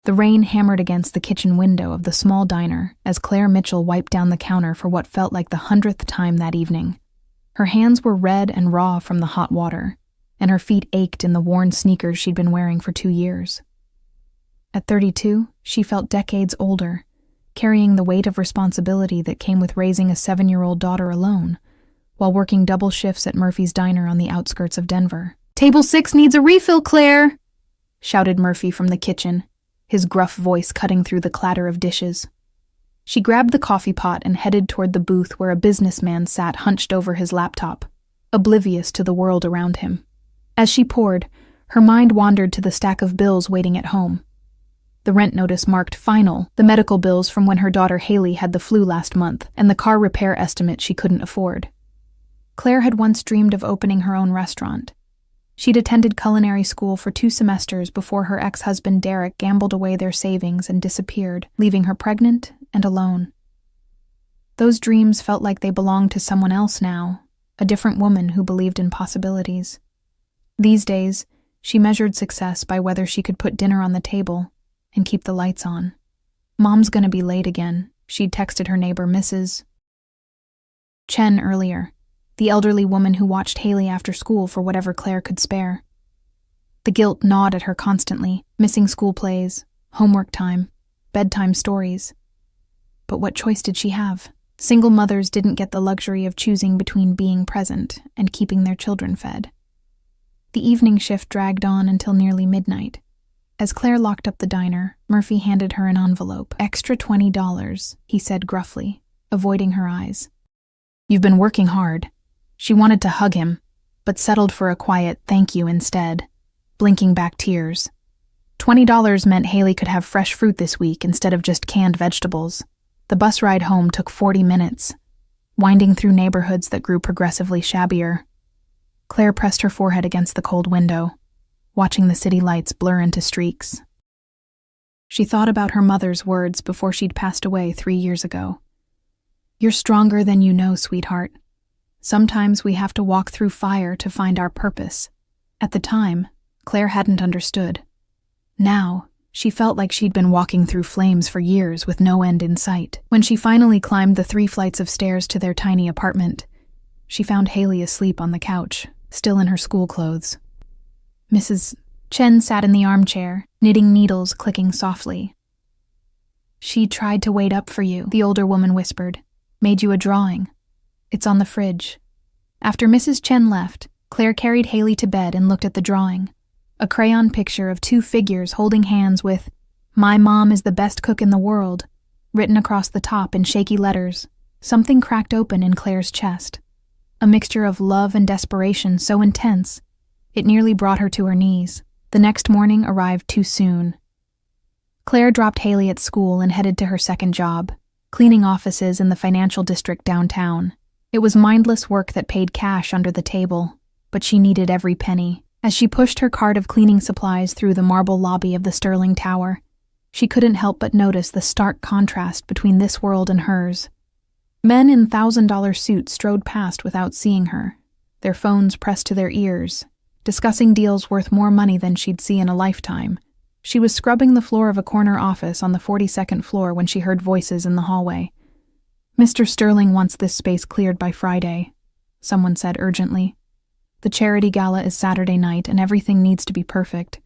The rain hammered against the kitchen window of the small diner as Claire Mitchell wiped down the counter for what felt like the 100th time that evening. Her hands were red and raw from the hot water, and her feet ached in the worn sneakers she'd been wearing for 2 years. At 32, she felt decades older, carrying the weight of responsibility that came with raising a 7-year-old daughter alone, while working double shifts at Murphy's Diner on the outskirts of Denver. "Table 6 needs a refill, Claire!" shouted Murphy from the kitchen, his gruff voice cutting through the clatter of dishes. She grabbed the coffee pot and headed toward the booth where a businessman sat hunched over his laptop, oblivious to the world around him. As she poured, her mind wandered to the stack of bills waiting at home. The rent notice marked final, the medical bills from when her daughter Haley had the flu last month, and the car repair estimate she couldn't afford. Claire had once dreamed of opening her own restaurant. She'd attended culinary school for 2 semesters before her ex-husband Derek gambled away their savings and disappeared, leaving her pregnant and alone. Those dreams felt like they belonged to someone else now, a different woman who believed in possibilities. These days, she measured success by whether she could put dinner on the table and keep the lights on. "Mom's gonna be late again," she'd texted her neighbor Mrs. Chen earlier, the elderly woman who watched Haley after school for whatever Claire could spare. The guilt gnawed at her constantly, missing school plays, homework time, bedtime stories. But what choice did she have? Single mothers didn't get the luxury of choosing between being present and keeping their children fed. The evening shift dragged on until nearly midnight. As Claire locked up the diner, Murphy handed her an envelope. "Extra $20, he said gruffly, avoiding her eyes. "You've been working hard." She wanted to hug him, but settled for a quiet thank you instead, blinking back tears. $20 meant Haley could have fresh fruit this week instead of just canned vegetables. The bus ride home took 40 minutes, winding through neighborhoods that grew progressively shabbier. Claire pressed her forehead against the cold window, watching the city lights blur into streaks. She thought about her mother's words before she'd passed away 3 years ago. "You're stronger than you know, sweetheart. Sometimes we have to walk through fire to find our purpose." At the time, Claire hadn't understood. Now, she felt like she'd been walking through flames for years with no end in sight. When she finally climbed the 3 flights of stairs to their tiny apartment, she found Haley asleep on the couch, still in her school clothes. Mrs. Chen sat in the armchair, knitting needles clicking softly. "She tried to wait up for you," the older woman whispered. "Made you a drawing. It's on the fridge." After Mrs. Chen left, Claire carried Haley to bed and looked at the drawing. A crayon picture of 2 figures holding hands with "My mom is the best cook in the world" written across the top in shaky letters. Something cracked open in Claire's chest. A mixture of love and desperation so intense, it nearly brought her to her knees. The next morning arrived too soon. Claire dropped Haley at school and headed to her second job, cleaning offices in the financial district downtown. It was mindless work that paid cash under the table, but she needed every penny. As she pushed her cart of cleaning supplies through the marble lobby of the Sterling Tower, she couldn't help but notice the stark contrast between this world and hers. Men in $1,000 suits strode past without seeing her, their phones pressed to their ears, discussing deals worth more money than she'd see in a lifetime. She was scrubbing the floor of a corner office on the 42nd floor when she heard voices in the hallway. "Mr. Sterling wants this space cleared by Friday," someone said urgently. "The charity gala is Saturday night and everything needs to be perfect.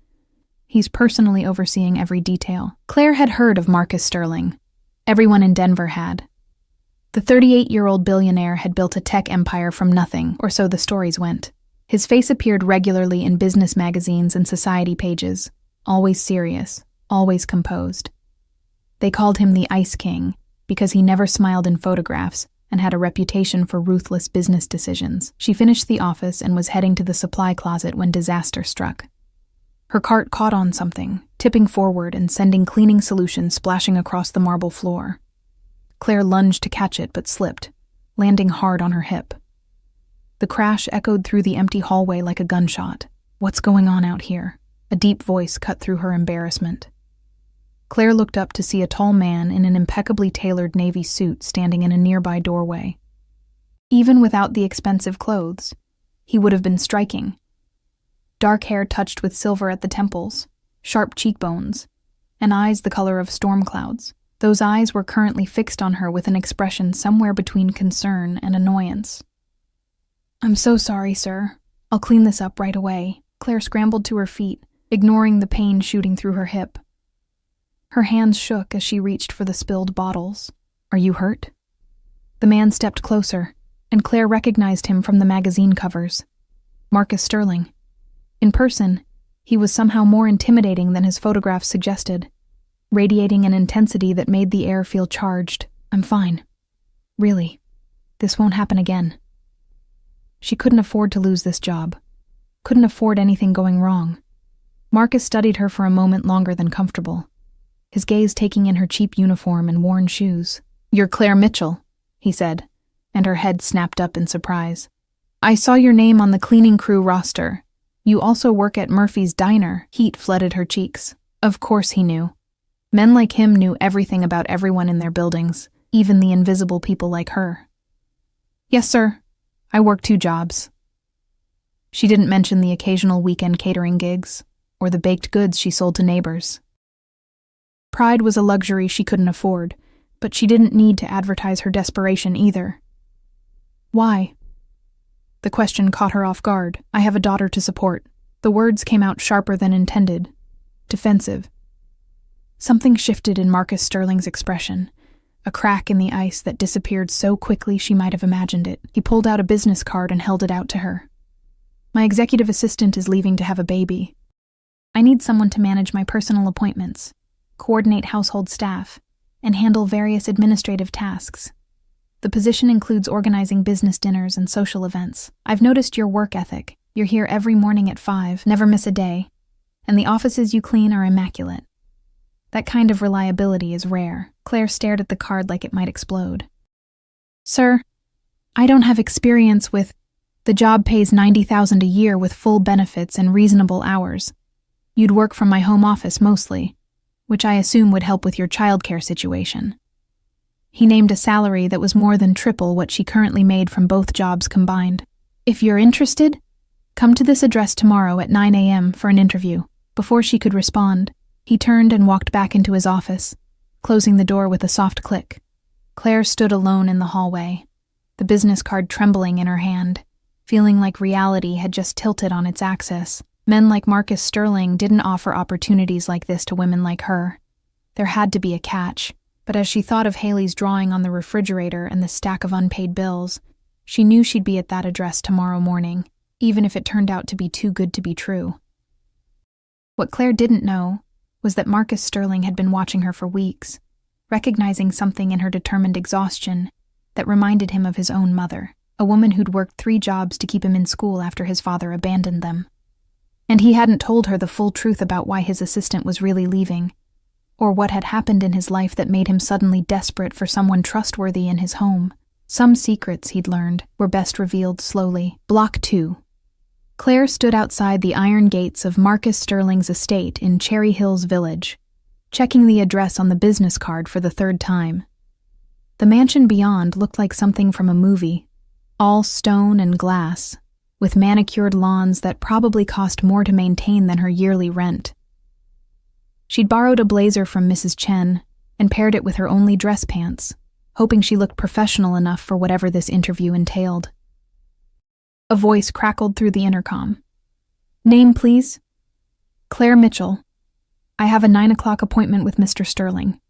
He's personally overseeing every detail." Claire had heard of Marcus Sterling. Everyone in Denver had. The 38-year-old billionaire had built a tech empire from nothing, or so the stories went. His face appeared regularly in business magazines and society pages, always serious, always composed. They called him the Ice King because he never smiled in photographs and had a reputation for ruthless business decisions. She finished the office and was heading to the supply closet when disaster struck. Her cart caught on something, tipping forward and sending cleaning solution splashing across the marble floor. Claire lunged to catch it but slipped, landing hard on her hip. The crash echoed through the empty hallway like a gunshot. "What's going on out here?" A deep voice cut through her embarrassment. Claire looked up to see a tall man in an impeccably tailored navy suit standing in a nearby doorway. Even without the expensive clothes, he would have been striking. Dark hair touched with silver at the temples, sharp cheekbones, and eyes the color of storm clouds. Those eyes were currently fixed on her with an expression somewhere between concern and annoyance. "I'm so sorry, sir. I'll clean this up right away." Claire scrambled to her feet, ignoring the pain shooting through her hip. Her hands shook as she reached for the spilled bottles. "Are you hurt?" The man stepped closer, and Claire recognized him from the magazine covers. Marcus Sterling. In person, he was somehow more intimidating than his photographs suggested, radiating an intensity that made the air feel charged. "I'm fine. Really. This won't happen again." She couldn't afford to lose this job. Couldn't afford anything going wrong. Marcus studied her for a moment longer than comfortable, his gaze taking in her cheap uniform and worn shoes. "You're Claire Mitchell," he said, and her head snapped up in surprise. "I saw your name on the cleaning crew roster. You also work at Murphy's Diner." Heat flooded her cheeks. Of course he knew. Men like him knew everything about everyone in their buildings, even the invisible people like her. "Yes, sir. I work 2 jobs." She didn't mention the occasional weekend catering gigs, or the baked goods she sold to neighbors. Pride was a luxury she couldn't afford, but she didn't need to advertise her desperation either. "Why?" The question caught her off guard. "I have a daughter to support." The words came out sharper than intended. Defensive. Something shifted in Marcus Sterling's expression, a crack in the ice that disappeared so quickly she might have imagined it. He pulled out a business card and held it out to her. "My executive assistant is leaving to have a baby. I need someone to manage my personal appointments, coordinate household staff, and handle various administrative tasks. The position includes organizing business dinners and social events. I've noticed your work ethic. You're here every morning at 5, never miss a day, and the offices you clean are immaculate. That kind of reliability is rare." Claire stared at the card like it might explode. "Sir, I don't have experience with... The job pays $90,000 a year with full benefits and reasonable hours. You'd work from my home office mostly, which I assume would help with your childcare situation." He named a salary that was more than triple what she currently made from both jobs combined. "If you're interested, come to this address tomorrow at 9 a.m. for an interview." Before she could respond, he turned and walked back into his office, closing the door with a soft click. Claire stood alone in the hallway, the business card trembling in her hand, feeling like reality had just tilted on its axis. Men like Marcus Sterling didn't offer opportunities like this to women like her. There had to be a catch, but as she thought of Haley's drawing on the refrigerator and the stack of unpaid bills, she knew she'd be at that address tomorrow morning, even if it turned out to be too good to be true. What Claire didn't know was that Marcus Sterling had been watching her for weeks, recognizing something in her determined exhaustion that reminded him of his own mother, a woman who'd worked 3 jobs to keep him in school after his father abandoned them. And he hadn't told her the full truth about why his assistant was really leaving, or what had happened in his life that made him suddenly desperate for someone trustworthy in his home. Some secrets, he'd learned, were best revealed slowly. Block 2. Claire stood outside the iron gates of Marcus Sterling's estate in Cherry Hills Village, checking the address on the business card for the 3rd time. The mansion beyond looked like something from a movie, all stone and glass, with manicured lawns that probably cost more to maintain than her yearly rent. She'd borrowed a blazer from Mrs. Chen and paired it with her only dress pants, hoping she looked professional enough for whatever this interview entailed. A voice crackled through the intercom. "Name, please?" "Claire Mitchell. I have a 9 o'clock appointment with Mr. Sterling."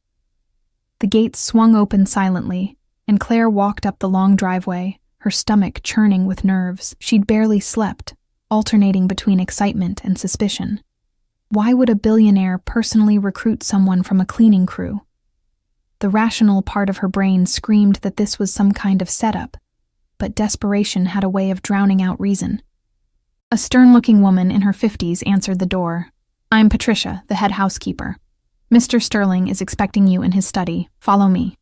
The gates swung open silently, and Claire walked up the long driveway, her stomach churning with nerves. She'd barely slept, alternating between excitement and suspicion. Why would a billionaire personally recruit someone from a cleaning crew? The rational part of her brain screamed that this was some kind of setup, but desperation had a way of drowning out reason. A stern-looking woman in her 50s answered the door. "I'm Patricia, the head housekeeper. Mr. Sterling is expecting you in his study. Follow me."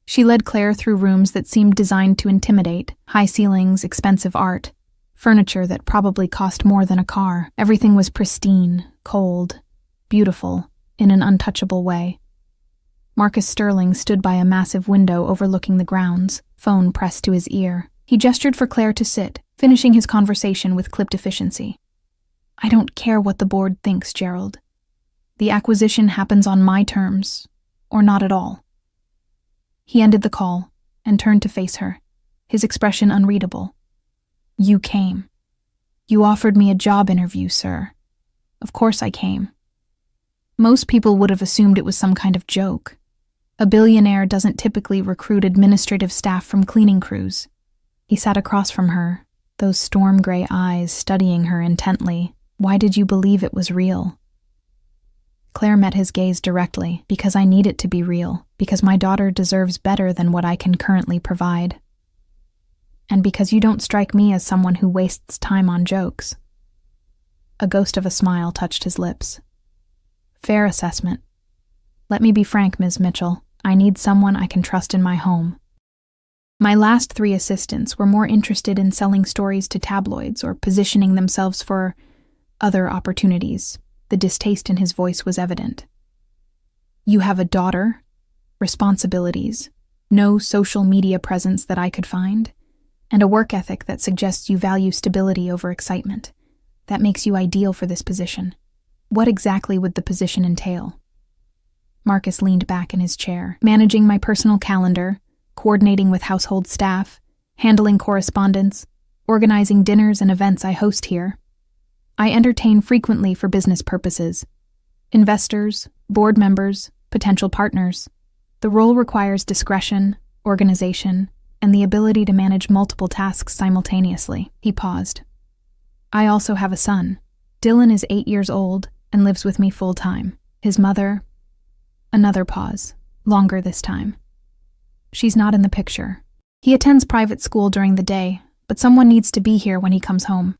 She led Claire through rooms that seemed designed to intimidate, high ceilings, expensive art, furniture that probably cost more than a car. Everything was pristine, cold, beautiful, in an untouchable way. Marcus Sterling stood by a massive window overlooking the grounds, phone pressed to his ear. He gestured for Claire to sit, finishing his conversation with clipped efficiency. "I don't care what the board thinks, Gerald. The acquisition happens on my terms, or not at all." He ended the call and turned to face her, his expression unreadable. "You came. You offered me a job interview, sir. Of course I came." Most people would have assumed it was some kind of joke. A billionaire doesn't typically recruit administrative staff from cleaning crews. He sat across from her, those storm-gray eyes studying her intently. "Why did you believe it was real?" Claire met his gaze directly. "Because I need it to be real, because my daughter deserves better than what I can currently provide. And because you don't strike me as someone who wastes time on jokes." A ghost of a smile touched his lips. "Fair assessment. Let me be frank, Ms. Mitchell. I need someone I can trust in my home. My last 3 assistants were more interested in selling stories to tabloids or positioning themselves for other opportunities." The distaste in his voice was evident. "You have a daughter, responsibilities, no social media presence that I could find, and a work ethic that suggests you value stability over excitement. That makes you ideal for this position. What exactly would the position entail?" Marcus leaned back in his chair. "Managing my personal calendar, coordinating with household staff, handling correspondence, organizing dinners and events I host here. I entertain frequently for business purposes. Investors, board members, potential partners. The role requires discretion, organization, and the ability to manage multiple tasks simultaneously." He paused. "I also have a son. Dylan is 8 years old and lives with me full-time. His mother..." Another pause, longer this time. "She's not in the picture. He attends private school during the day, but someone needs to be here when he comes home.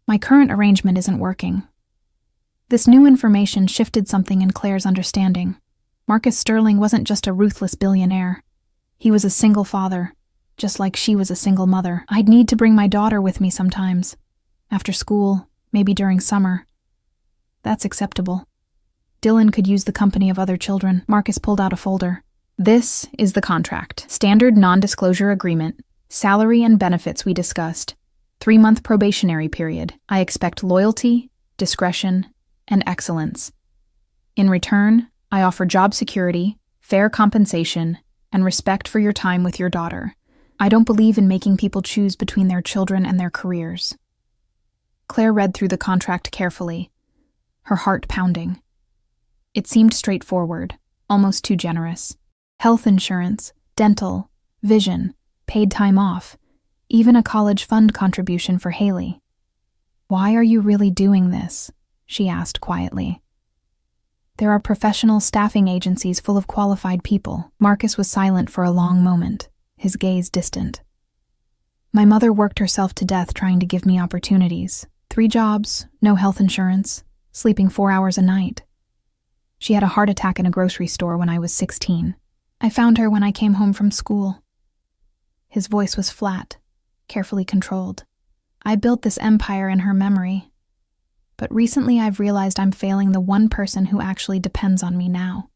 My current arrangement isn't working." This new information shifted something in Claire's understanding. Marcus Sterling wasn't just a ruthless billionaire. He was a single father, just like she was a single mother. "I'd need to bring my daughter with me sometimes. After school, maybe during summer." "That's acceptable. Dylan could use the company of other children." Marcus pulled out a folder. "This is the contract. Standard non-disclosure agreement. Salary and benefits we discussed. 3-month probationary period. I expect loyalty, discretion, and excellence. In return, I offer job security, fair compensation, and respect for your time with your daughter. I don't believe in making people choose between their children and their careers." Claire read through the contract carefully, her heart pounding. It seemed straightforward, almost too generous. Health insurance, dental, vision, paid time off, even a college fund contribution for Haley. "Why are you really doing this?" she asked quietly. "There are professional staffing agencies full of qualified people." Marcus was silent for a long moment, his gaze distant. "My mother worked herself to death trying to give me opportunities. 3 jobs, no health insurance, sleeping 4 hours a night. She had a heart attack in a grocery store when I was 16. I found her when I came home from school." His voice was flat, carefully controlled. "I built this empire in her memory. But recently I've realized I'm failing the one person who actually depends on me now.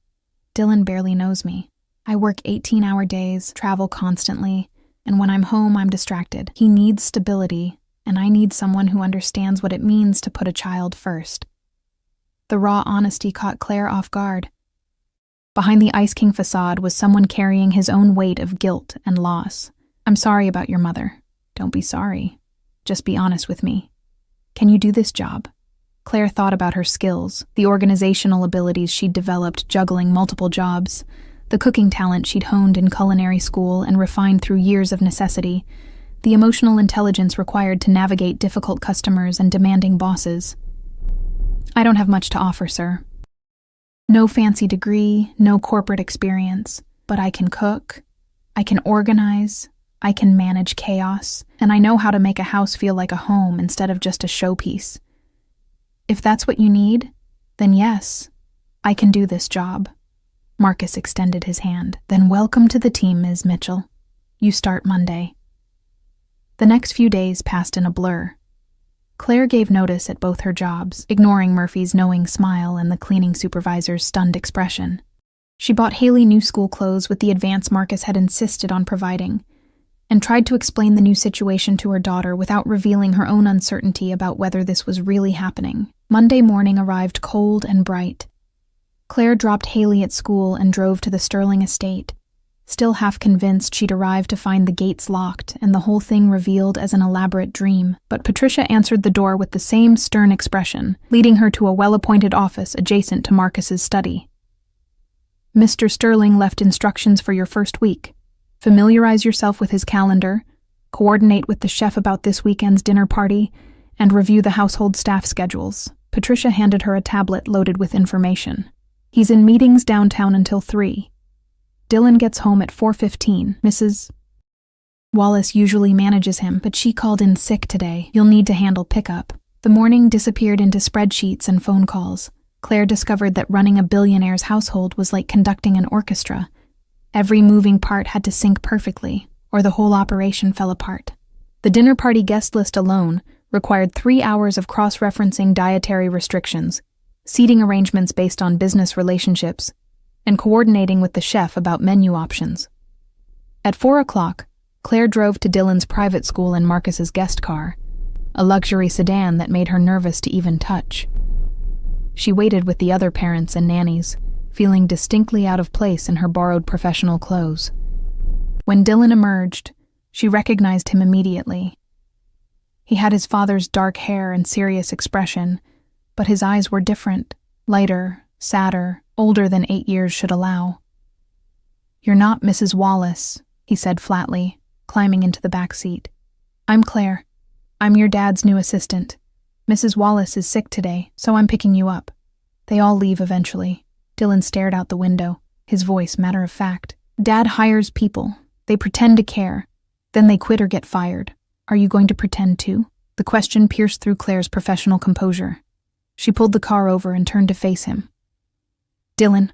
Dylan barely knows me. I work 18-hour days, travel constantly, and when I'm home I'm distracted. He needs stability, and I need someone who understands what it means to put a child first." The raw honesty caught Claire off guard. Behind the Ice King facade was someone carrying his own weight of guilt and loss. "I'm sorry about your mother." "Don't be sorry. Just be honest with me. Can you do this job?" Claire thought about her skills, the organizational abilities she'd developed juggling multiple jobs, the cooking talent she'd honed in culinary school and refined through years of necessity, the emotional intelligence required to navigate difficult customers and demanding bosses. "I don't have much to offer, sir. No fancy degree, no corporate experience, but I can cook, I can organize, I can manage chaos, and I know how to make a house feel like a home instead of just a showpiece. If that's what you need, then yes, I can do this job." Marcus extended his hand. "Then welcome to the team, Ms. Mitchell. You start Monday." The next few days passed in a blur. Claire gave notice at both her jobs, ignoring Murphy's knowing smile and the cleaning supervisor's stunned expression. She bought Haley new school clothes with the advance Marcus had insisted on providing, and tried to explain the new situation to her daughter without revealing her own uncertainty about whether this was really happening. Monday morning arrived cold and bright. Claire dropped Haley at school and drove to the Sterling estate, still half convinced she'd arrived to find the gates locked and the whole thing revealed as an elaborate dream. But Patricia answered the door with the same stern expression, leading her to a well-appointed office adjacent to Marcus's study. Mr. Sterling left instructions for your first week. Familiarize yourself with his calendar, coordinate with the chef about this weekend's dinner party, and review the household staff schedules. Patricia handed her a tablet loaded with information. He's in meetings downtown until 3. Dylan gets home at 4:15. Mrs. Wallace usually manages him, but she called in sick today. You'll need to handle pickup. The morning disappeared into spreadsheets and phone calls. Claire discovered that running a billionaire's household was like conducting an orchestra. Every moving part had to sync perfectly, or the whole operation fell apart. The dinner party guest list alone required 3 hours of cross-referencing dietary restrictions, seating arrangements based on business relationships, and coordinating with the chef about menu options. At 4 o'clock, Claire drove to Dylan's private school in Marcus's guest car, a luxury sedan that made her nervous to even touch. She waited with the other parents and nannies, feeling distinctly out of place in her borrowed professional clothes. When Dylan emerged, she recognized him immediately. He had his father's dark hair and serious expression, but his eyes were different, lighter, sadder, older than 8 years should allow. "You're not Mrs. Wallace," he said flatly, climbing into the back seat. "I'm Claire. I'm your dad's new assistant. Mrs. Wallace is sick today, so I'm picking you up." They all leave eventually. Dylan stared out the window, his voice matter of fact. "Dad hires people. They pretend to care. Then they quit or get fired. Are you going to pretend too?" The question pierced through Claire's professional composure. She pulled the car over and turned to face him. "Dylan,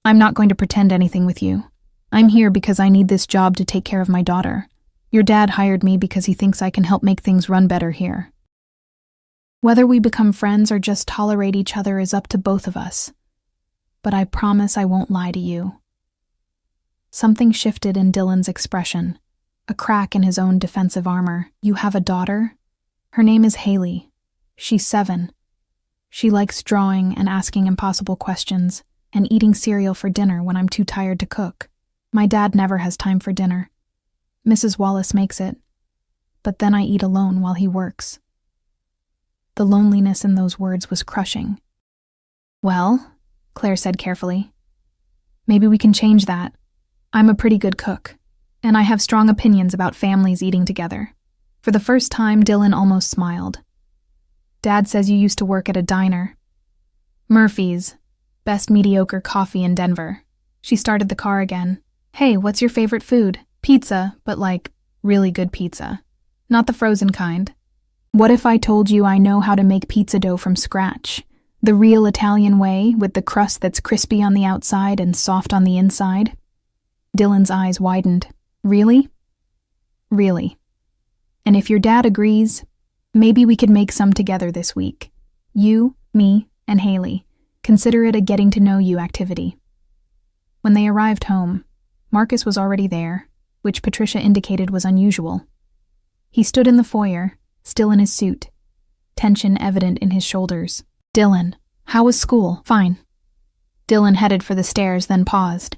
I'm not going to pretend anything with you. I'm here because I need this job to take care of my daughter. Your dad hired me because he thinks I can help make things run better here. Whether we become friends or just tolerate each other is up to both of us. But I promise I won't lie to you." Something shifted in Dylan's expression, a crack in his own defensive armor. "You have a daughter? Her name is Haley. She's 7. She likes drawing and asking impossible questions, and eating cereal for dinner when I'm too tired to cook. My dad never has time for dinner. Mrs. Wallace makes it, but then I eat alone while he works." The loneliness in those words was crushing. "Well," Claire said carefully, "maybe we can change that. I'm a pretty good cook, and I have strong opinions about families eating together." For the first time, Dylan almost smiled. "Dad says you used to work at a diner. Murphy's, best mediocre coffee in Denver." She started the car again. "Hey, what's your favorite food?" "Pizza, but like, really good pizza. Not the frozen kind." "What if I told you I know how to make pizza dough from scratch? The real Italian way, with the crust that's crispy on the outside and soft on the inside?" Dylan's eyes widened. "Really?" "Really. And if your dad agrees, maybe we could make some together this week. You, me, and Haley. Consider it a getting-to-know-you activity." When they arrived home, Marcus was already there, which Patricia indicated was unusual. He stood in the foyer, still in his suit, tension evident in his shoulders. "Dylan, how was school?" "Fine." Dylan headed for the stairs, then paused.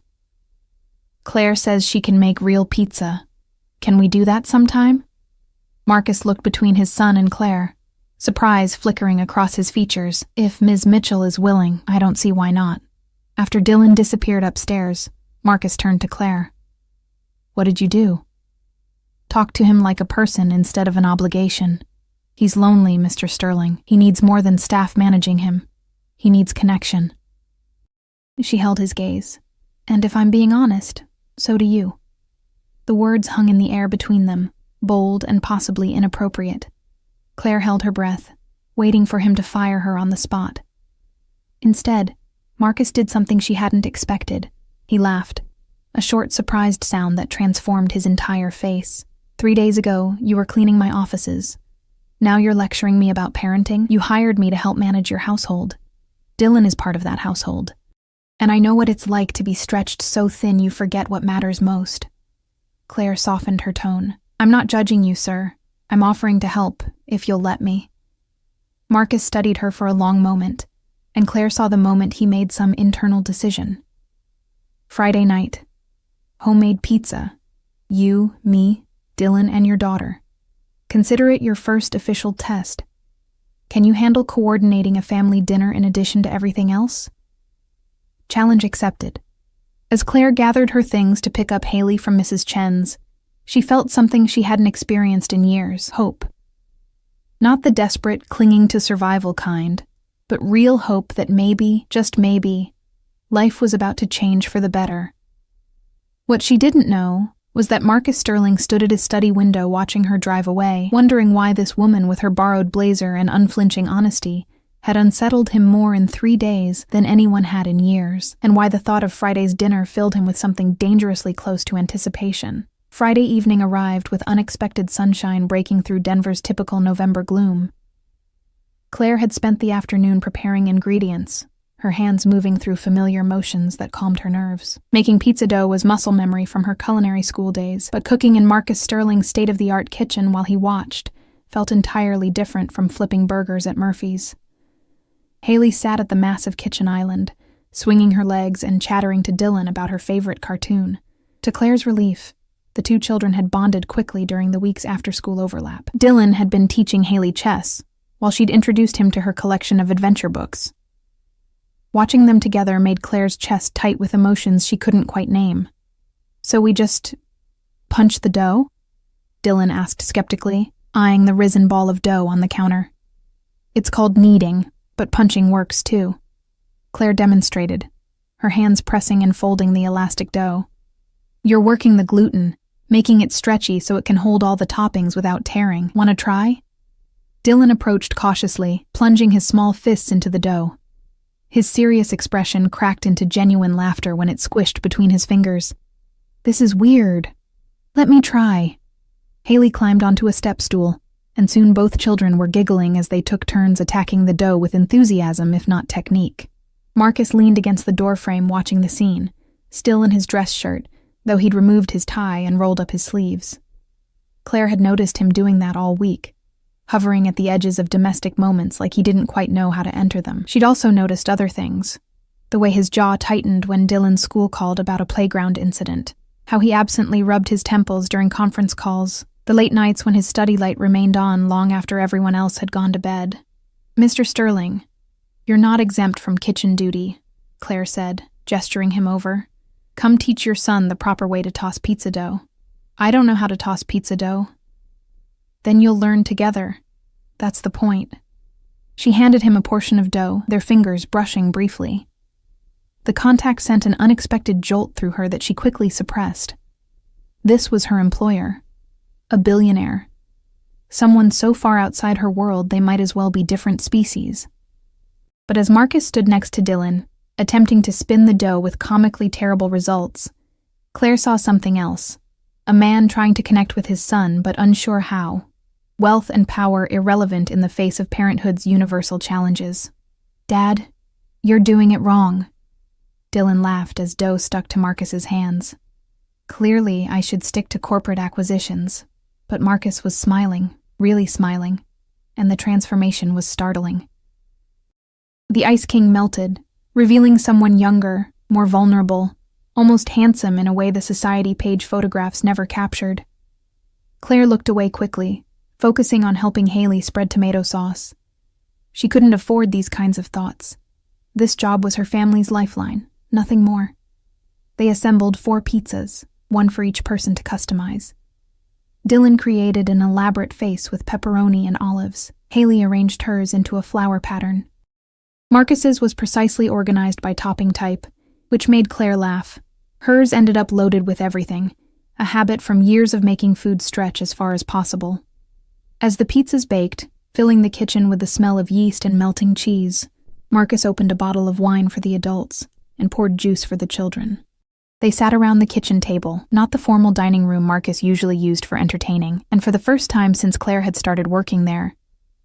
"Claire says she can make real pizza. Can we do that sometime?" Marcus looked between his son and Claire, surprise flickering across his features. "If Ms. Mitchell is willing, I don't see why not." After Dylan disappeared upstairs, Marcus turned to Claire. "What did you do?" "Talk to him like a person instead of an obligation. He's lonely, Mr. Sterling. He needs more than staff managing him. He needs connection." She held his gaze. "And if I'm being honest, so do you." The words hung in the air between them, bold and possibly inappropriate. Claire held her breath, waiting for him to fire her on the spot. Instead, Marcus did something she hadn't expected. He laughed, a short, surprised sound that transformed his entire face. "3 days ago, you were cleaning my offices. Now you're lecturing me about parenting? You hired me to help manage your household. Dylan is part of that household. And I know what it's like to be stretched so thin you forget what matters most." Claire softened her tone. "I'm not judging you, sir. I'm offering to help, if you'll let me." Marcus studied her for a long moment, and Claire saw the moment he made some internal decision. Friday night. Homemade pizza. You, me, Dylan, and your daughter. Consider it your first official test. Can you handle coordinating a family dinner in addition to everything else? Challenge accepted. As Claire gathered her things to pick up Haley from Mrs. Chen's, she felt something she hadn't experienced in years: hope. Not the desperate, clinging to survival kind, but real hope that maybe, just maybe, life was about to change for the better. What she didn't know was that Marcus Sterling stood at his study window watching her drive away, wondering why this woman with her borrowed blazer and unflinching honesty had unsettled him more in 3 days than anyone had in years, and why the thought of Friday's dinner filled him with something dangerously close to anticipation. Friday evening arrived with unexpected sunshine breaking through Denver's typical November gloom. Claire had spent the afternoon preparing ingredients, her hands moving through familiar motions that calmed her nerves. Making pizza dough was muscle memory from her culinary school days, but cooking in Marcus Sterling's state-of-the-art kitchen while he watched felt entirely different from flipping burgers at Murphy's. Haley sat at the massive kitchen island, swinging her legs and chattering to Dylan about her favorite cartoon. To Claire's relief, the two children had bonded quickly during the week's after-school overlap. Dylan had been teaching Haley chess, while she'd introduced him to her collection of adventure books. Watching them together made Claire's chest tight with emotions she couldn't quite name. "So we just punch the dough?" Dylan asked skeptically, eyeing the risen ball of dough on the counter. "It's called kneading, but punching works too," Claire demonstrated, her hands pressing and folding the elastic dough. "You're working the gluten, making it stretchy so it can hold all the toppings without tearing. Want to try?" Dylan approached cautiously, plunging his small fists into the dough. His serious expression cracked into genuine laughter when it squished between his fingers. "This is weird. Let me try." Haley climbed onto a step stool, and soon both children were giggling as they took turns attacking the dough with enthusiasm if not technique. Marcus leaned against the doorframe watching the scene, still in his dress shirt, though he'd removed his tie and rolled up his sleeves. Claire had noticed him doing that all week, hovering at the edges of domestic moments like he didn't quite know how to enter them. She'd also noticed other things. The way his jaw tightened when Dylan's school called about a playground incident, how he absently rubbed his temples during conference calls, the late nights when his study light remained on long after everyone else had gone to bed. "Mr. Sterling, you're not exempt from kitchen duty," Claire said, gesturing him over. "Come teach your son the proper way to toss pizza dough." "I don't know how to toss pizza dough." "Then you'll learn together. That's the point." She handed him a portion of dough, their fingers brushing briefly. The contact sent an unexpected jolt through her that she quickly suppressed. This was her employer. A billionaire. Someone so far outside her world they might as well be different species. But as Marcus stood next to Dylan, attempting to spin the dough with comically terrible results, Claire saw something else. A man trying to connect with his son, but unsure how. Wealth and power irrelevant in the face of parenthood's universal challenges. "Dad, you're doing it wrong." Dylan laughed as dough stuck to Marcus's hands. Clearly, I should stick to corporate acquisitions. But Marcus was smiling, really smiling, and the transformation was startling. The Ice King melted, revealing someone younger, more vulnerable, almost handsome in a way the society page photographs never captured. Claire looked away quickly, focusing on helping Haley spread tomato sauce. She couldn't afford these kinds of thoughts. This job was her family's lifeline, nothing more. They assembled 4 pizzas, one for each person to customize. Dylan created an elaborate face with pepperoni and olives. Haley arranged hers into a flower pattern. Marcus's was precisely organized by topping type, which made Claire laugh. Hers ended up loaded with everything, a habit from years of making food stretch as far as possible. As the pizzas baked, filling the kitchen with the smell of yeast and melting cheese, Marcus opened a bottle of wine for the adults and poured juice for the children. They sat around the kitchen table, not the formal dining room Marcus usually used for entertaining, and for the first time since Claire had started working there,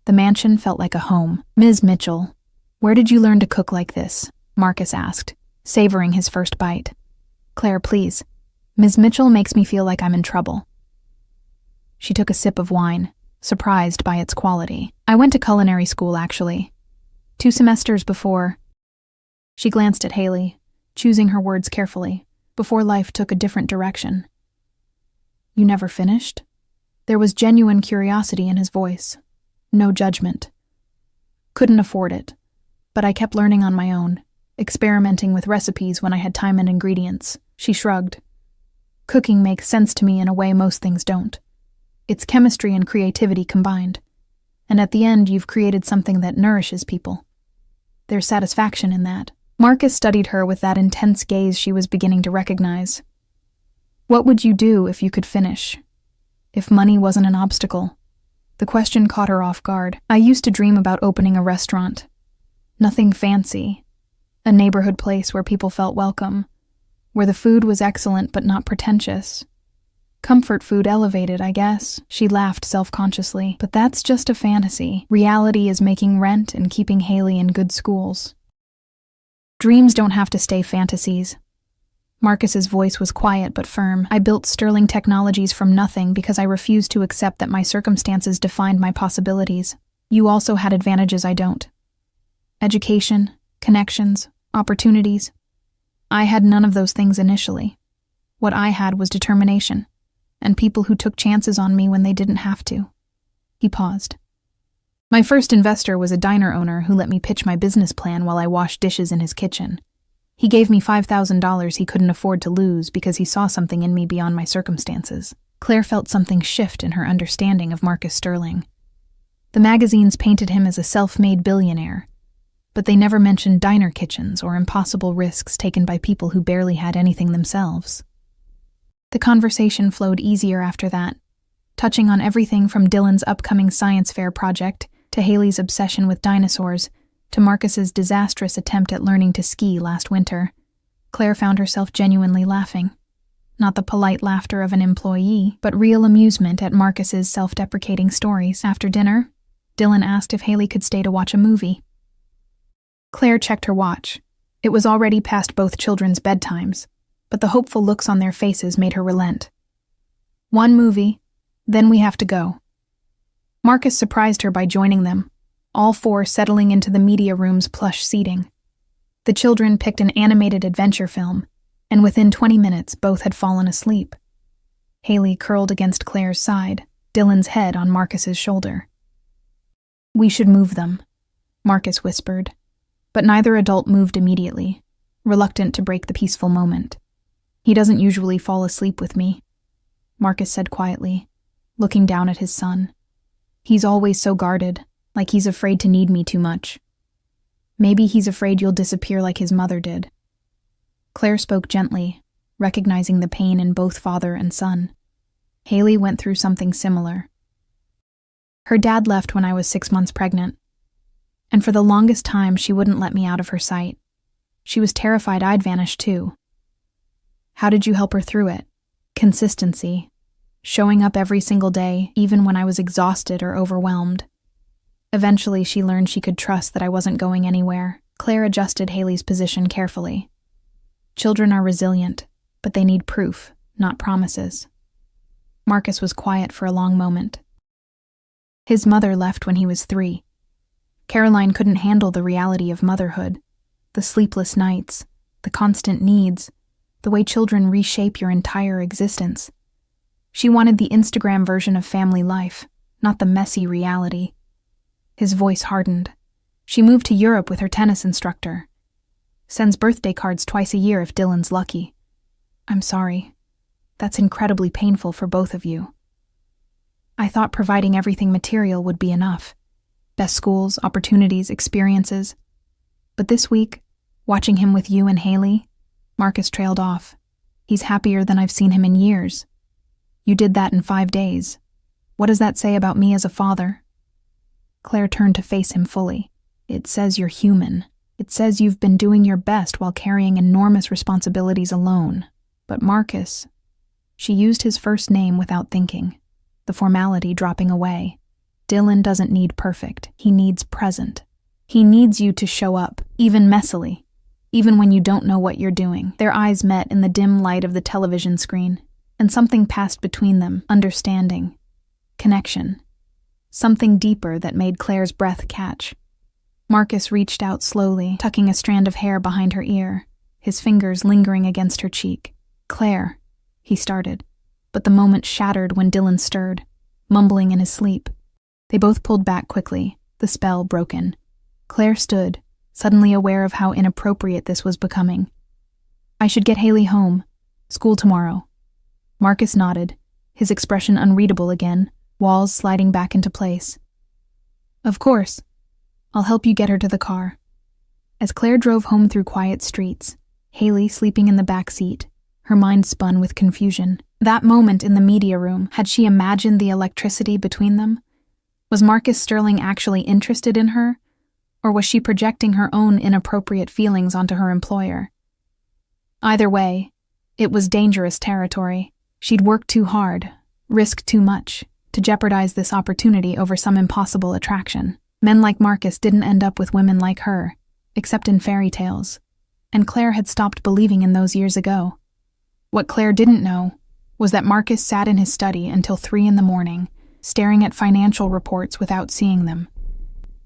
the mansion felt like a home. "Ms. Mitchell, where did you learn to cook like this?" Marcus asked, savoring his first bite. "Claire, please. Ms. Mitchell makes me feel like I'm in trouble." She took a sip of wine, surprised by its quality. "I went to culinary school, actually." 2 semesters before. She glanced at Haley, choosing her words carefully, before life took a different direction. You never finished? There was genuine curiosity in his voice. No judgment. Couldn't afford it, but I kept learning on my own, experimenting with recipes when I had time and ingredients. She shrugged. Cooking makes sense to me in a way most things don't. It's chemistry and creativity combined. And at the end, you've created something that nourishes people. There's satisfaction in that. Marcus studied her with that intense gaze she was beginning to recognize. What would you do if you could finish? If money wasn't an obstacle? The question caught her off guard. I used to dream about opening a restaurant. Nothing fancy. A neighborhood place where people felt welcome, where the food was excellent but not pretentious. Comfort food elevated, I guess. She laughed self-consciously. But that's just a fantasy. Reality is making rent and keeping Haley in good schools. Dreams don't have to stay fantasies. Marcus's voice was quiet but firm. I built sterling technologies from nothing because I refused to accept that my circumstances defined my possibilities. You also had advantages I don't. Education, connections, opportunities. I had none of those things initially. What I had was determination, and people who took chances on me when they didn't have to. He paused. My first investor was a diner owner who let me pitch my business plan while I washed dishes in his kitchen. He gave me $5,000 he couldn't afford to lose because he saw something in me beyond my circumstances. Claire felt something shift in her understanding of Marcus Sterling. The magazines painted him as a self-made billionaire, but they never mentioned diner kitchens or impossible risks taken by people who barely had anything themselves. The conversation flowed easier after that, touching on everything from Dylan's upcoming science fair project to Haley's obsession with dinosaurs to Marcus's disastrous attempt at learning to ski last winter. Claire found herself genuinely laughing. Not the polite laughter of an employee, but real amusement at Marcus's self-deprecating stories. After dinner, Dylan asked if Haley could stay to watch a movie. Claire checked her watch. It was already past both children's bedtimes, but the hopeful looks on their faces made her relent. One movie, then we have to go. Marcus surprised her by joining them, all four settling into the media room's plush seating. The children picked an animated adventure film, and within 20 minutes both had fallen asleep. Haley curled against Claire's side, Dylan's head on Marcus's shoulder. We should move them, Marcus whispered, but neither adult moved immediately, reluctant to break the peaceful moment. He doesn't usually fall asleep with me, Marcus said quietly, looking down at his son. He's always so guarded, like he's afraid to need me too much. Maybe he's afraid you'll disappear like his mother did. Claire spoke gently, recognizing the pain in both father and son. Haley went through something similar. Her dad left when I was 6 months pregnant, and for the longest time she wouldn't let me out of her sight. She was terrified I'd vanish too. How did you help her through it? Consistency. Showing up every single day, even when I was exhausted or overwhelmed. Eventually, she learned she could trust that I wasn't going anywhere. Claire adjusted Haley's position carefully. Children are resilient, but they need proof, not promises. Marcus was quiet for a long moment. His mother left when he was 3. Caroline couldn't handle the reality of motherhood, the sleepless nights, the constant needs, the way children reshape your entire existence. She wanted the Instagram version of family life, not the messy reality. His voice hardened. She moved to Europe with her tennis instructor. Sends birthday cards twice a year if Dylan's lucky. I'm sorry. That's incredibly painful for both of you. I thought providing everything material would be enough. Best schools, opportunities, experiences. But this week, watching him with you and Haley, Marcus trailed off. He's happier than I've seen him in years. You did that in 5 days. What does that say about me as a father? Claire turned to face him fully. It says you're human. It says you've been doing your best while carrying enormous responsibilities alone. But Marcus, she used his first name without thinking, the formality dropping away. Dylan doesn't need perfect. He needs present. He needs you to show up, even messily, even when you don't know what you're doing. Their eyes met in the dim light of the television screen, and something passed between them, understanding, connection, something deeper that made Claire's breath catch. Marcus reached out slowly, tucking a strand of hair behind her ear, his fingers lingering against her cheek. "Claire," he started, but the moment shattered when Dylan stirred, mumbling in his sleep. They both pulled back quickly, the spell broken. Claire stood, suddenly aware of how inappropriate this was becoming. "I should get Haley home. School tomorrow." Marcus nodded, his expression unreadable again, walls sliding back into place. "Of course. I'll help you get her to the car." As Claire drove home through quiet streets, Haley sleeping in the back seat, her mind spun with confusion. That moment in the media room, had she imagined the electricity between them? Was Marcus Sterling actually interested in her, or was she projecting her own inappropriate feelings onto her employer? Either way, it was dangerous territory. She'd worked too hard, risked too much, to jeopardize this opportunity over some impossible attraction. Men like Marcus didn't end up with women like her, except in fairy tales, and Claire had stopped believing in those years ago. What Claire didn't know was that Marcus sat in his study until 3 a.m, staring at financial reports without seeing them,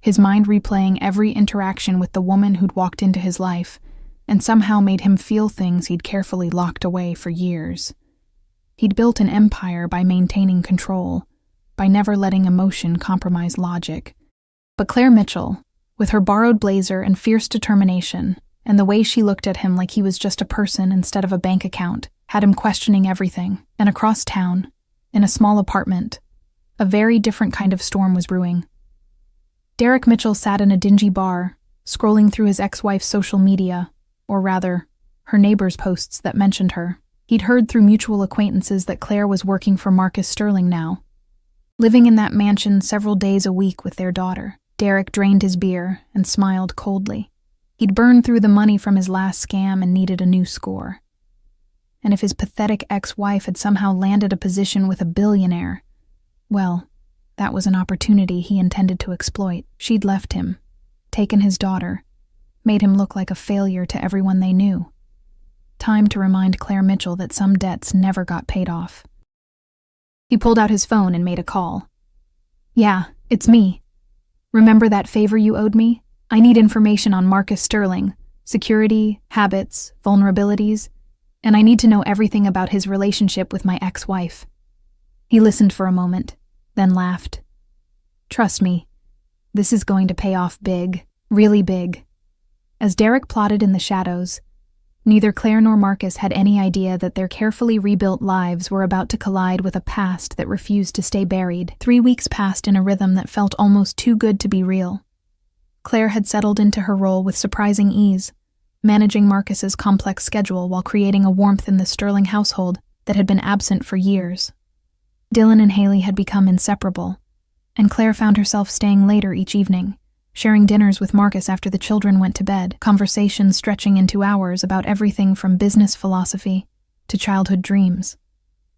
his mind replaying every interaction with the woman who'd walked into his life and somehow made him feel things he'd carefully locked away for years. He'd built an empire by maintaining control, by never letting emotion compromise logic. But Claire Mitchell, with her borrowed blazer and fierce determination, and the way she looked at him like he was just a person instead of a bank account, had him questioning everything. And across town, in a small apartment, a very different kind of storm was brewing. Derek Mitchell sat in a dingy bar, scrolling through his ex-wife's social media, or rather, her neighbor's posts that mentioned her. He'd heard through mutual acquaintances that Claire was working for Marcus Sterling now, living in that mansion several days a week with their daughter. Derek drained his beer and smiled coldly. He'd burned through the money from his last scam and needed a new score. And if his pathetic ex-wife had somehow landed a position with a billionaire, well, that was an opportunity he intended to exploit. She'd left him, taken his daughter, made him look like a failure to everyone they knew. Time to remind Claire Mitchell that some debts never got paid off. He pulled out his phone and made a call. "Yeah, it's me. Remember that favor you owed me? I need information on Marcus Sterling, security, habits, vulnerabilities, and I need to know everything about his relationship with my ex-wife." He listened for a moment, then laughed. "Trust me, this is going to pay off big, really big." As Derek plotted in the shadows, neither Claire nor Marcus had any idea that their carefully rebuilt lives were about to collide with a past that refused to stay buried. 3 weeks passed in a rhythm that felt almost too good to be real. Claire had settled into her role with surprising ease, managing Marcus's complex schedule while creating a warmth in the Sterling household that had been absent for years. Dylan and Haley had become inseparable, and Claire found herself staying later each evening, sharing dinners with Marcus after the children went to bed, conversations stretching into hours about everything from business philosophy to childhood dreams.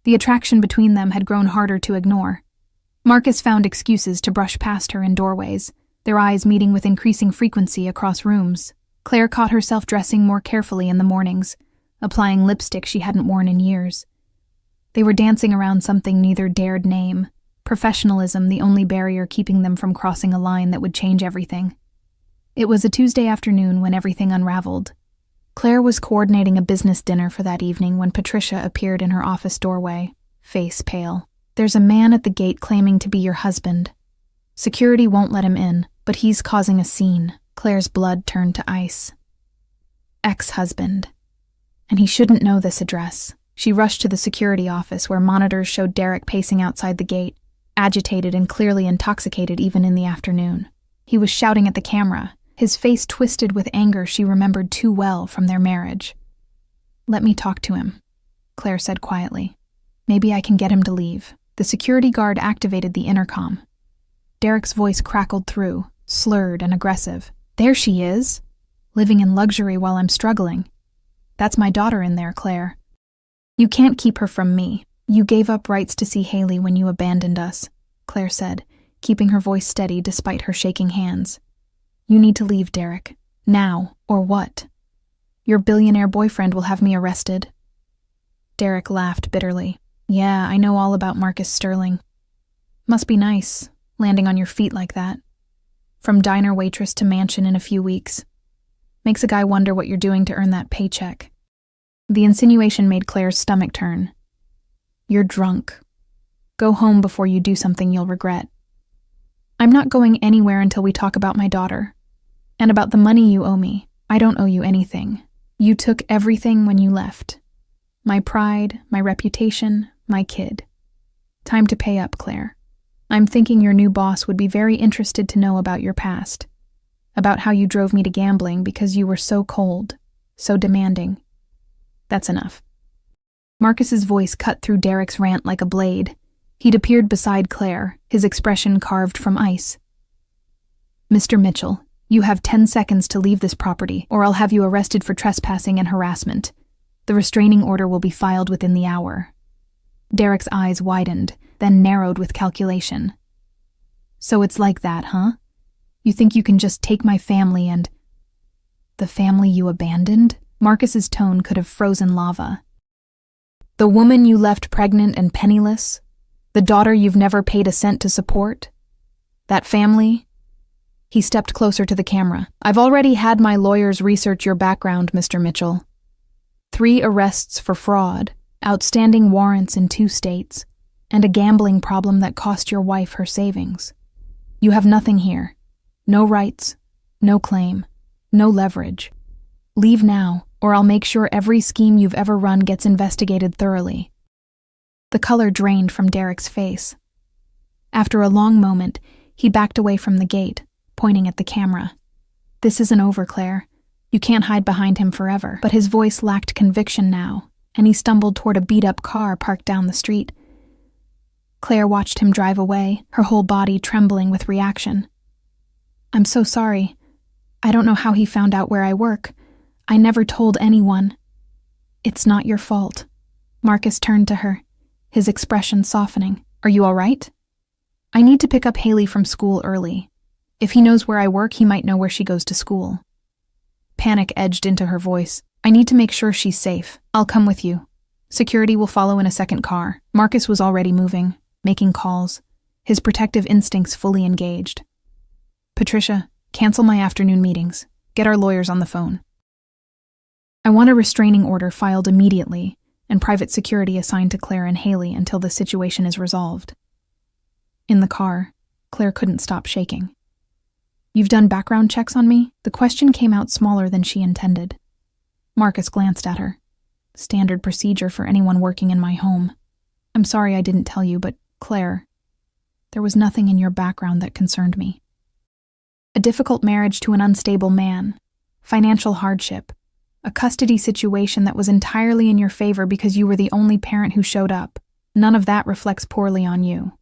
The attraction between them had grown harder to ignore. Marcus found excuses to brush past her in doorways, their eyes meeting with increasing frequency across rooms. Claire caught herself dressing more carefully in the mornings, applying lipstick she hadn't worn in years. They were dancing around something neither dared name, professionalism the only barrier keeping them from crossing a line that would change everything. It was a Tuesday afternoon when everything unraveled. Claire was coordinating a business dinner for that evening when Patricia appeared in her office doorway, face pale. "There's a man at the gate claiming to be your husband. Security won't let him in, but he's causing a scene." Claire's blood turned to ice. Ex-husband. And he shouldn't know this address. She rushed to the security office where monitors showed Derek pacing outside the gate, agitated and clearly intoxicated even in the afternoon. He was shouting at the camera, his face twisted with anger she remembered too well from their marriage. "Let me talk to him," Claire said quietly. "Maybe I can get him to leave." The security guard activated the intercom. Derek's voice crackled through, slurred and aggressive. "There she is, living in luxury while I'm struggling. That's my daughter in there, Claire. You can't keep her from me. You gave up rights to see Haley when you abandoned us," Claire said, keeping her voice steady despite her shaking hands. "You need to leave, Derek. Now, or what? Your billionaire boyfriend will have me arrested." Derek laughed bitterly. "Yeah, I know all about Marcus Sterling. Must be nice, landing on your feet like that." From diner waitress to mansion in a few weeks. Makes a guy wonder what you're doing to earn that paycheck. The insinuation made Claire's stomach turn. You're drunk. Go home before you do something you'll regret. I'm not going anywhere until we talk about my daughter. And about the money you owe me. I don't owe you anything. You took everything when you left. My pride, my reputation, my kid. Time to pay up, Claire. I'm thinking your new boss would be very interested to know about your past. About how you drove me to gambling because you were so cold, so demanding. That's enough. Marcus's voice cut through Derek's rant like a blade. He'd appeared beside Claire, his expression carved from ice. Mr. Mitchell, you have 10 seconds to leave this property, or I'll have you arrested for trespassing and harassment. The restraining order will be filed within the hour. Derek's eyes widened, then narrowed with calculation. So it's like that, huh? You think you can just take my family and... The family you abandoned? Marcus's tone could have frozen lava. The woman you left pregnant and penniless? The daughter you've never paid a cent to support? That family? He stepped closer to the camera. I've already had my lawyers research your background, Mr. Mitchell. 3 arrests for fraud, outstanding warrants in 2 states, and a gambling problem that cost your wife her savings. You have nothing here. No rights, no claim, no leverage. Leave now, or I'll make sure every scheme you've ever run gets investigated thoroughly. The color drained from Derek's face. After a long moment, he backed away from the gate, pointing at the camera. This isn't over, Claire. You can't hide behind him forever. But his voice lacked conviction now, and he stumbled toward a beat-up car parked down the street. Claire watched him drive away, her whole body trembling with reaction. I'm so sorry. I don't know how he found out where I work. I never told anyone. It's not your fault. Marcus turned to her, his expression softening. Are you all right? I need to pick up Haley from school early. If he knows where I work, he might know where she goes to school. Panic edged into her voice. I need to make sure she's safe. I'll come with you. Security will follow in a second car. Marcus was already moving, making calls, his protective instincts fully engaged. Patricia, cancel my afternoon meetings. Get our lawyers on the phone. I want a restraining order filed immediately and private security assigned to Claire and Haley until the situation is resolved. In the car, Claire couldn't stop shaking. You've done background checks on me? The question came out smaller than she intended. Marcus glanced at her. Standard procedure for anyone working in my home. I'm sorry I didn't tell you, but Claire, there was nothing in your background that concerned me. A difficult marriage to an unstable man, financial hardship, a custody situation that was entirely in your favor because you were the only parent who showed up. None of that reflects poorly on you.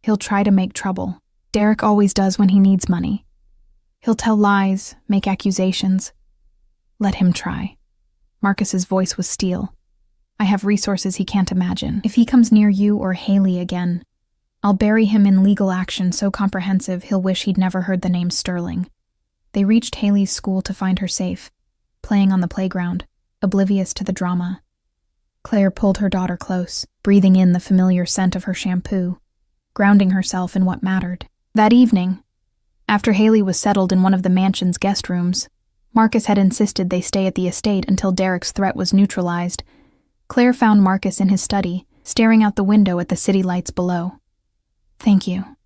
He'll try to make trouble. Derek always does when he needs money. He'll tell lies, make accusations. Let him try. Marcus's voice was steel. I have resources he can't imagine. If he comes near you or Haley again, I'll bury him in legal action so comprehensive he'll wish he'd never heard the name Sterling. They reached Haley's school to find her safe, playing on the playground, oblivious to the drama. Claire pulled her daughter close, breathing in the familiar scent of her shampoo, grounding herself in what mattered. That evening, after Haley was settled in one of the mansion's guest rooms, Marcus had insisted they stay at the estate until Derek's threat was neutralized. Claire found Marcus in his study, staring out the window at the city lights below. Thank you,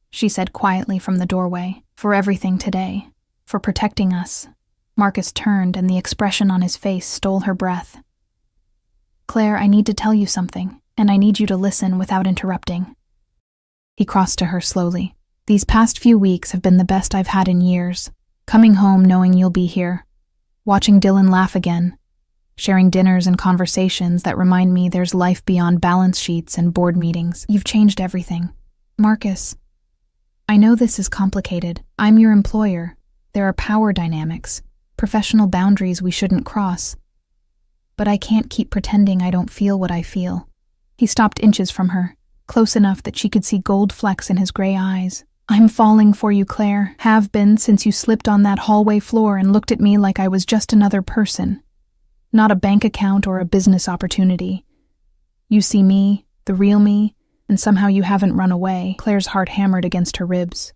she said quietly from the doorway, for everything today, for protecting us. Marcus turned, and the expression on his face stole her breath. Claire, I need to tell you something, and I need you to listen without interrupting. He crossed to her slowly. These past few weeks have been the best I've had in years. Coming home knowing you'll be here. Watching Dylan laugh again. Sharing dinners and conversations that remind me there's life beyond balance sheets and board meetings. You've changed everything. Marcus, I know this is complicated. I'm your employer. There are power dynamics, professional boundaries we shouldn't cross. But I can't keep pretending I don't feel what I feel. He stopped inches from her, close enough that she could see gold flecks in his gray eyes. I'm falling for you, Claire. Have been since you slipped on that hallway floor and looked at me like I was just another person. Not a bank account or a business opportunity. You see me, the real me, and somehow you haven't run away. Claire's heart hammered against her ribs.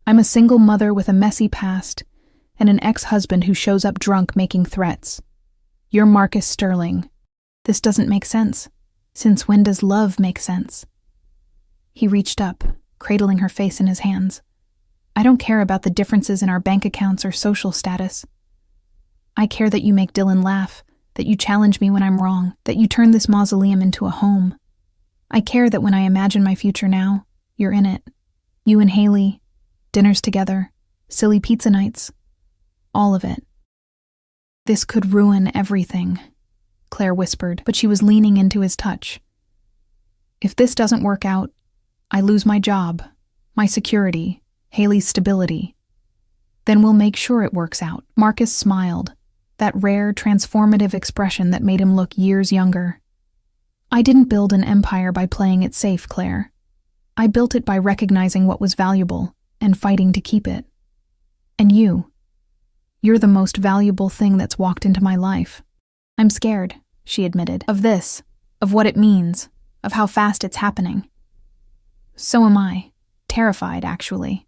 I'm a single mother with a messy past and an ex-husband who shows up drunk making threats. You're Marcus Sterling. This doesn't make sense. Since when does love make sense? He reached up, cradling her face in his hands. I don't care about the differences in our bank accounts or social status. I care that you make Dylan laugh, that you challenge me when I'm wrong, that you turn this mausoleum into a home. I care that when I imagine my future now, you're in it. You and Haley, dinners together, silly pizza nights, all of it. This could ruin everything, Claire whispered, but she was leaning into his touch. If this doesn't work out, I lose my job, my security, Haley's stability. Then we'll make sure it works out. Marcus smiled, that rare, transformative expression that made him look years younger. I didn't build an empire by playing it safe, Claire. I built it by recognizing what was valuable and fighting to keep it. And you're the most valuable thing that's walked into my life. I'm scared, she admitted, of this, of what it means, of how fast it's happening. So am I, terrified, actually.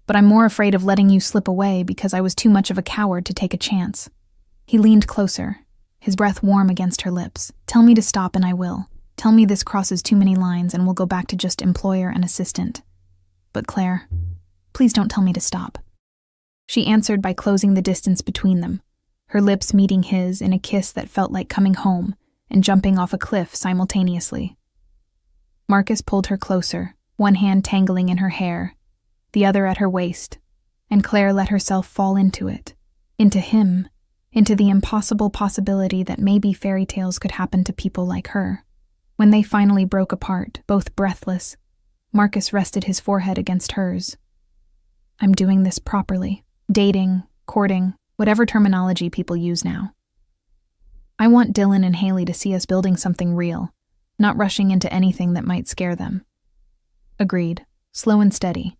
But I'm more afraid of letting you slip away because I was too much of a coward to take a chance. He leaned closer, his breath warm against her lips. Tell me to stop and I will. Tell me this crosses too many lines and we'll go back to just employer and assistant. But Claire, please don't tell me to stop. She answered by closing the distance between them, her lips meeting his in a kiss that felt like coming home and jumping off a cliff simultaneously. Marcus pulled her closer, one hand tangling in her hair, the other at her waist, and Claire let herself fall into it, into him, into the impossible possibility that maybe fairy tales could happen to people like her. When they finally broke apart, both breathless, Marcus rested his forehead against hers. I'm doing this properly. Dating, courting, whatever terminology people use now. I want Dylan and Haley to see us building something real, not rushing into anything that might scare them. Agreed, slow and steady.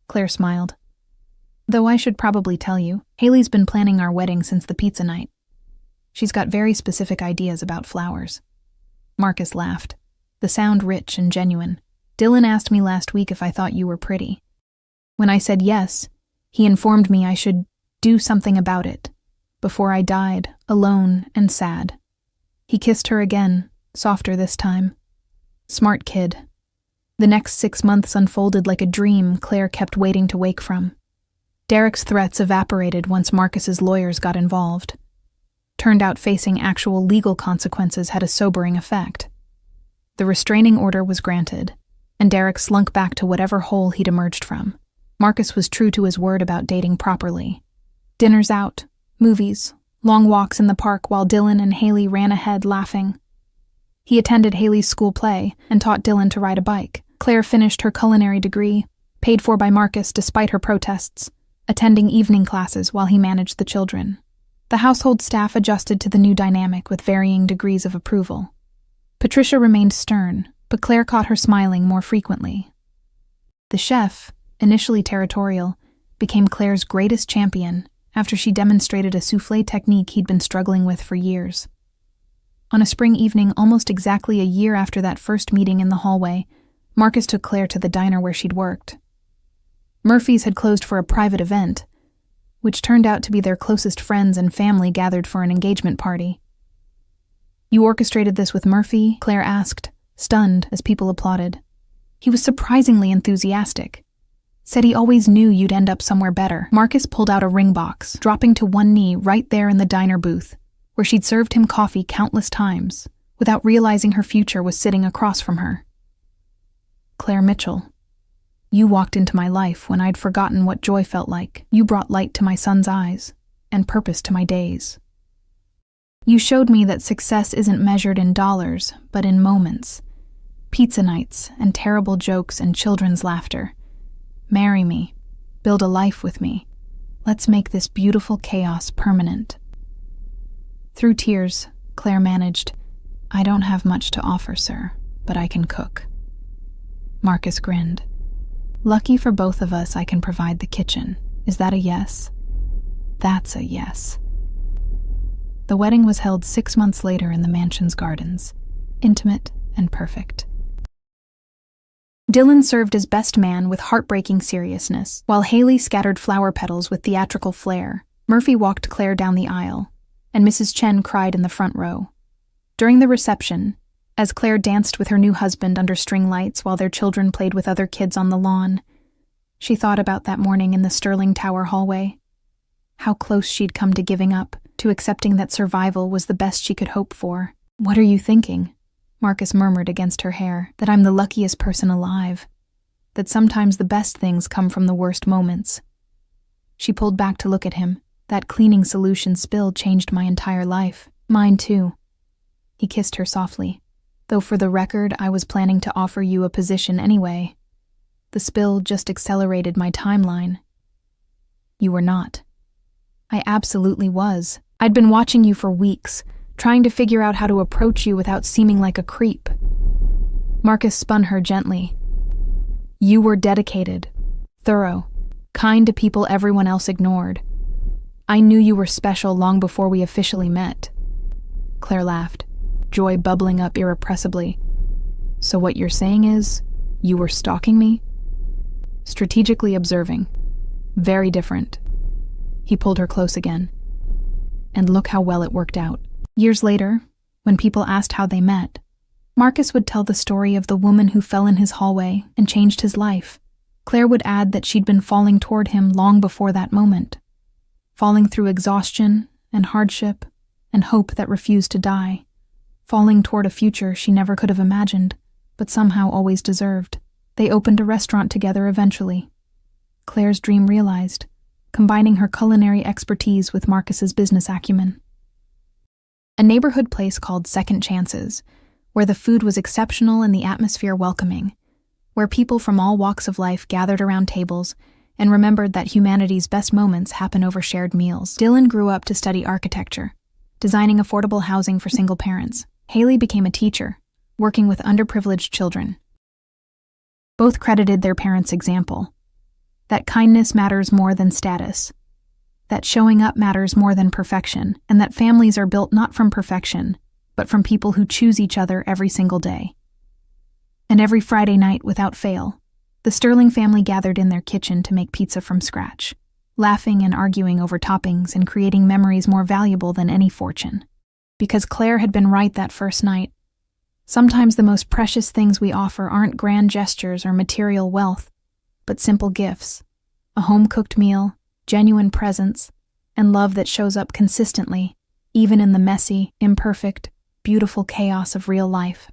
Claire smiled. Though I should probably tell you, Haley's been planning our wedding since the pizza night. She's got very specific ideas about flowers. Marcus laughed, the sound rich and genuine. Dylan asked me last week if I thought you were pretty. When I said yes, he informed me I should do something about it, before I died, alone and sad. He kissed her again, softer this time. Smart kid. The next 6 months unfolded like a dream Claire kept waiting to wake from. Derek's threats evaporated once Marcus's lawyers got involved. Turned out facing actual legal consequences had a sobering effect. The restraining order was granted, and Derek slunk back to whatever hole he'd emerged from. Marcus was true to his word about dating properly. Dinners out, movies, long walks in the park while Dylan and Haley ran ahead laughing. He attended Haley's school play and taught Dylan to ride a bike. Claire finished her culinary degree, paid for by Marcus despite her protests, attending evening classes while he managed the children. The household staff adjusted to the new dynamic with varying degrees of approval. Patricia remained stern, but Claire caught her smiling more frequently. The chef, initially territorial, became Claire's greatest champion after she demonstrated a soufflé technique he'd been struggling with for years. On a spring evening almost exactly a year after that first meeting in the hallway, Marcus took Claire to the diner where she'd worked. Murphy's had closed for a private event, which turned out to be their closest friends and family gathered for an engagement party. You orchestrated this with Murphy? Claire asked, stunned as people applauded. He was surprisingly enthusiastic. Said he always knew you'd end up somewhere better. Marcus pulled out a ring box, dropping to one knee right there in the diner booth, where she'd served him coffee countless times, without realizing her future was sitting across from her. Claire Mitchell. You walked into my life when I'd forgotten what joy felt like. You brought light to my son's eyes, and purpose to my days. You showed me that success isn't measured in dollars, but in moments. Pizza nights, and terrible jokes and children's laughter. Marry me. Build a life with me. Let's make this beautiful chaos permanent. Through tears, Claire managed, I don't have much to offer, sir, but I can cook. Marcus grinned. Lucky for both of us, I can provide the kitchen. Is that a yes? That's a yes. The wedding was held 6 months later in the mansion's gardens, intimate and perfect. Dylan served as best man with heartbreaking seriousness, while Haley scattered flower petals with theatrical flair. Murphy walked Claire down the aisle, and Mrs. Chen cried in the front row. During the reception, as Claire danced with her new husband under string lights while their children played with other kids on the lawn, she thought about that morning in the Sterling Tower hallway. How close she'd come to giving up, to accepting that survival was the best she could hope for. "What are you thinking?" Marcus murmured against her hair. "That I'm the luckiest person alive. That sometimes the best things come from the worst moments." She pulled back to look at him. "That cleaning solution spill changed my entire life. Mine too." He kissed her softly. "Though for the record, I was planning to offer you a position anyway. The spill just accelerated my timeline." "You were not." "I absolutely was. I'd been watching you for weeks, trying to figure out how to approach you without seeming like a creep." Marcus spun her gently. "You were dedicated, thorough, kind to people everyone else ignored. I knew you were special long before we officially met." Claire laughed, joy bubbling up irrepressibly. "So what you're saying is, you were stalking me?" "Strategically observing. Very different." He pulled her close again. "And look how well it worked out." Years later, when people asked how they met, Marcus would tell the story of the woman who fell in his hallway and changed his life. Claire would add that she'd been falling toward him long before that moment, falling through exhaustion and hardship and hope that refused to die, falling toward a future she never could have imagined, but somehow always deserved. They opened a restaurant together eventually. Claire's dream realized, combining her culinary expertise with Marcus's business acumen. A neighborhood place called Second Chances, where the food was exceptional and the atmosphere welcoming, where people from all walks of life gathered around tables and remembered that humanity's best moments happen over shared meals. Dylan grew up to study architecture, designing affordable housing for single parents. Haley became a teacher, working with underprivileged children. Both credited their parents' example, that kindness matters more than status, that showing up matters more than perfection, and that families are built not from perfection, but from people who choose each other every single day. And every Friday night, without fail, the Sterling family gathered in their kitchen to make pizza from scratch, laughing and arguing over toppings and creating memories more valuable than any fortune. Because Claire had been right that first night, sometimes the most precious things we offer aren't grand gestures or material wealth, but simple gifts, a home-cooked meal, genuine presence, and love that shows up consistently, even in the messy, imperfect, beautiful chaos of real life.